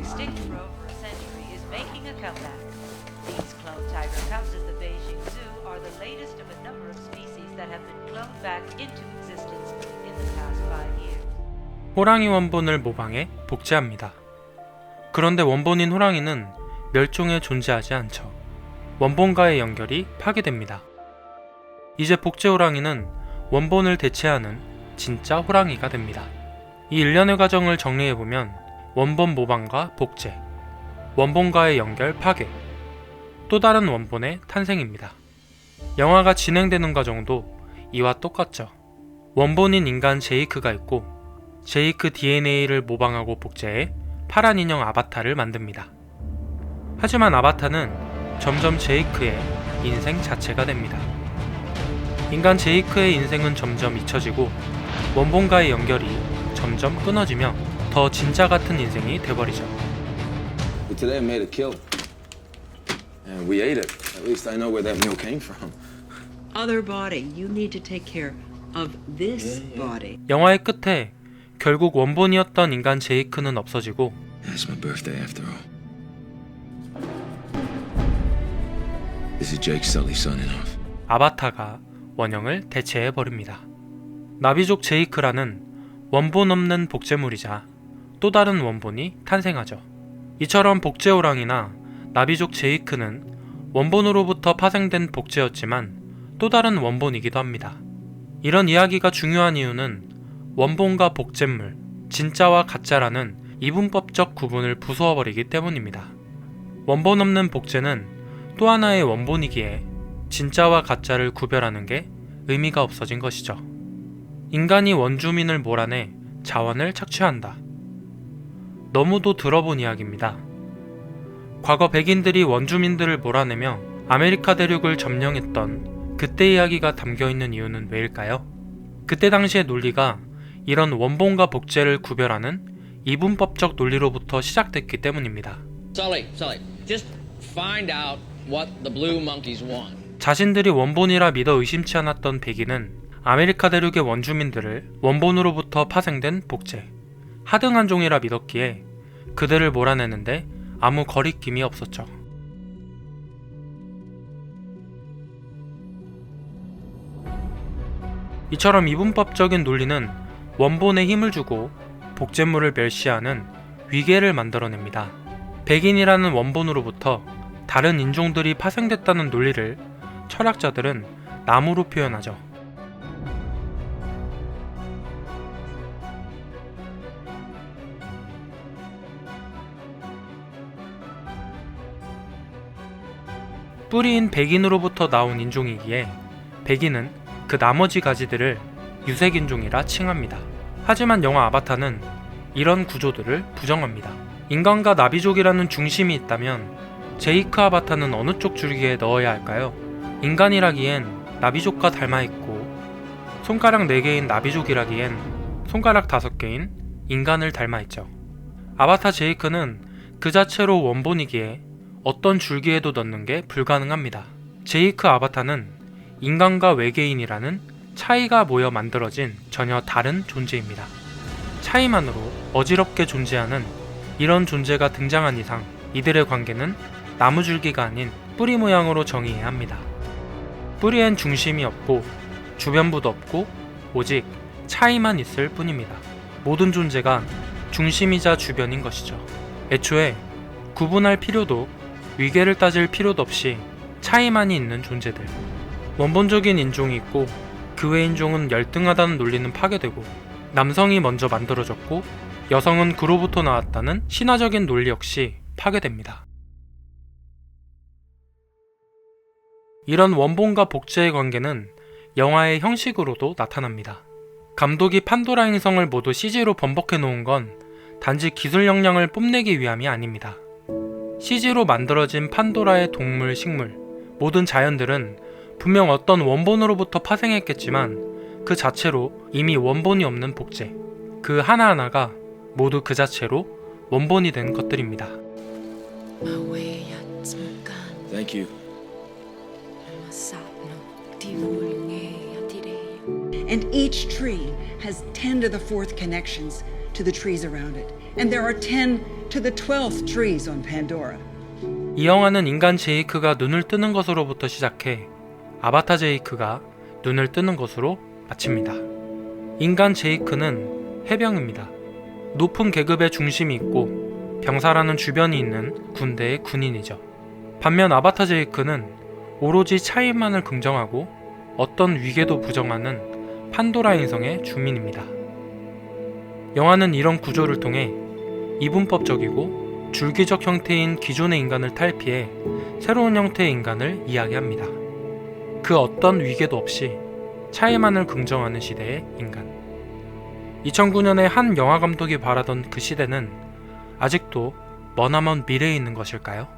extinct for over a century, is making a comeback. These cloned tiger cubs at the Beijing Zoo are the latest of a number of species that have been cloned back into existence in the past 5 years. 호랑이 원본을 모방해 복제합니다. 그런데 원본인 호랑이는 멸종에 존재하지 않죠. 원본과의 연결이 파괴됩니다. 이제 복제 호랑이는 원본을 대체하는 진짜 호랑이가 됩니다. 이 일련의 과정을 정리해보면 원본 모방과 복제, 원본과의 연결 파괴, 또 다른 원본의 탄생입니다. 영화가 진행되는 과정도 이와 똑같죠. 원본인 인간 제이크가 있고 제이크 DNA를 모방하고 복제해 파란 인형 아바타를 만듭니다. 하지만 아바타는 점점 제이크의 인생 자체가 됩니다. 인간 제이크의 인생은 점점 잊혀지고 원본과의 연결이 점점 끊어지며 더 진짜 같은 인생이 돼버리죠. But today I made a kill. And we ate it. At least I know where that meal came from. Other body. You need to take care of this body. 영화의 끝에 결국 원본이었던 인간 제이크는 없어지고 It's my birthday after all. This is Jake Sully signing off. 아바타가 원형을 대체해버립니다. 나비족 제이크라는 원본 없는 복제물이자 또 다른 원본이 탄생하죠. 이처럼 복제 호랑이나 나비족 제이크는 원본으로부터 파생된 복제였지만 또 다른 원본이기도 합니다. 이런 이야기가 중요한 이유는 원본과 복제물, 진짜와 가짜라는 이분법적 구분을 부수어버리기 때문입니다. 원본 없는 복제는 또 하나의 원본이기에 진짜와 가짜를 구별하는 게 의미가 없어진 것이죠. 인간이 원주민을 몰아내 자원을 착취한다. 너무도 들어본 이야기입니다. 과거 백인들이 원주민들을 몰아내며 아메리카 대륙을 점령했던 그때 이야기가 담겨있는 이유는 왜일까요? 그때 당시의 논리가 이런 원본과 복제를 구별하는 이분법적 논리로부터 시작됐기 때문입니다. Sully, just find out what the blue monkeys want. 자신들이 원본이라 믿어 의심치 않았던 백인은 아메리카 대륙의 원주민들을 원본으로부터 파생된 복제, 하등한 종이라 믿었기에 그들을 몰아내는데 아무 거리낌이 없었죠. 이처럼 이분법적인 논리는 원본에 힘을 주고 복제물을 멸시하는 위계를 만들어냅니다. 백인이라는 원본으로부터 다른 인종들이 파생됐다는 논리를 철학자들은 나무로 표현하죠. 뿌리인 백인으로부터 나온 인종이기에 백인은 그 나머지 가지들을 유색인종이라 칭합니다. 하지만 영화 아바타는 이런 구조들을 부정합니다. 인간과 나비족이라는 중심이 있다면 제이크 아바타는 어느 쪽 줄기에 넣어야 할까요? 인간이라기엔 나비족과 닮아있고 손가락 4개인 나비족이라기엔 손가락 5개인 인간을 닮아있죠. 아바타 제이크는 그 자체로 원본이기에 어떤 줄기에도 넣는 게 불가능합니다. 제이크 아바타는 인간과 외계인이라는 차이가 모여 만들어진 전혀 다른 존재입니다. 차이만으로 어지럽게 존재하는 이런 존재가 등장한 이상 이들의 관계는 나무줄기가 아닌 뿌리 모양으로 정의해야 합니다. 뿌리엔 중심이 없고 주변부도 없고 오직 차이만 있을 뿐입니다. 모든 존재가 중심이자 주변인 것이죠. 애초에 구분할 필요도 위계를 따질 필요도 없이 차이만이 있는 존재들. 원본적인 인종이 있고 그 외 인종은 열등하다는 논리는 파괴되고 남성이 먼저 만들어졌고 여성은 그로부터 나왔다는 신화적인 논리 역시 파괴됩니다. 이런 원본과 복제의 관계는 영화의 형식으로도 나타납니다. 감독이 판도라 행성을 모두 CG로 번복해 놓은 건 단지 기술 역량을 뽐내기 위함이 아닙니다. CG로 만들어진 판도라의 동물, 식물, 모든 자연들은 분명 어떤 원본으로부터 파생했겠지만 그 자체로 이미 원본이 없는 복제, 그 하나하나가 모두 그 자체로 원본이 된 것들입니다. Thank you. And each tree has 10 to the 4th connections to the trees around it. And there are 10 to the 12th trees on Pandora. 이 영화는 인간 제이크가 눈을 뜨는 것으로부터 시작해 아바타 제이크가 눈을 뜨는 것으로 마칩니다. 인간 제이크는 해병입니다. 높은 계급의 중심이 있고 병사라는 주변이 있는 군대의 군인이죠. 반면 아바타 제이크는 오로지 차이만을 긍정하고 어떤 위계도 부정하는 판도라 인성의 주민입니다. 영화는 이런 구조를 통해 이분법적이고 줄기적 형태인 기존의 인간을 탈피해 새로운 형태의 인간을 이야기합니다. 그 어떤 위계도 없이 차이만을 긍정하는 시대의 인간. 2009년에 한 영화 감독이 바라던 그 시대는 아직도 머나먼 미래에 있는 것일까요?